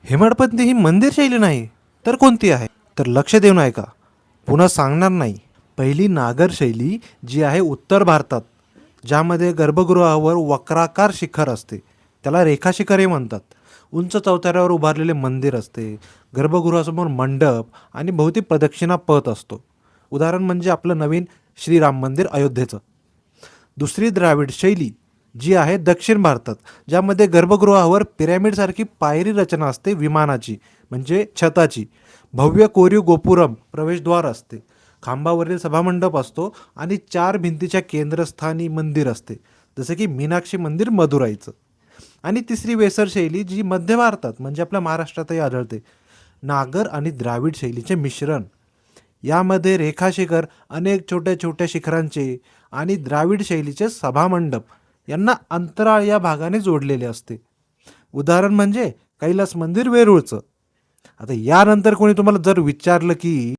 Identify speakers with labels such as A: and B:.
A: हेमाडपंती ही मंदिर शैली नाही तर कोणती आहे? तर लक्ष देऊन ऐका, पुन्हा सांगणार नाही. पहिली नागर शैली जी आहे उत्तर भारतात, ज्यामध्ये गर्भगृहावर वक्राकार शिखर असते, त्याला रेखाशिखरही म्हणतात. उंच चौथऱ्यावर उभारलेले मंदिर असते, गर्भगृहासमोर मंडप आणि भोवती प्रदक्षिणा पथ असतो. उदाहरण म्हणजे आपलं नवीन श्रीराम मंदिर अयोध्येचं. दुसरी द्राविड शैली जी आहे दक्षिण भारतात, ज्यामध्ये गर्भगृहावर पिरॅमिडसारखी पायरी रचना असते विमानाची, म्हणजे छताची. भव्य कोरीव गोपुरम प्रवेशद्वार असते, खांबावरील सभामंडप असतो आणि चार भिंतीच्या केंद्रस्थानी मंदिर असते, जसं की मीनाक्षी मंदिर मदुराईचं. आणि तिसरी वेसर शैली जी मध्य भारतात म्हणजे आपल्या महाराष्ट्रातही आढळते, नागर आणि द्राविड शैलीचे मिश्रण. यामध्ये रेखाशिखर अनेक छोट्या छोट्या शिखरांचे आणि द्राविड शैलीचे सभामंडप यांना अंतराळ या भागाने जोडलेले असते. उदाहरण म्हणजे कैलास मंदिर वेरूळचं. आता यानंतर कोणी तुम्हाला जर विचारलं की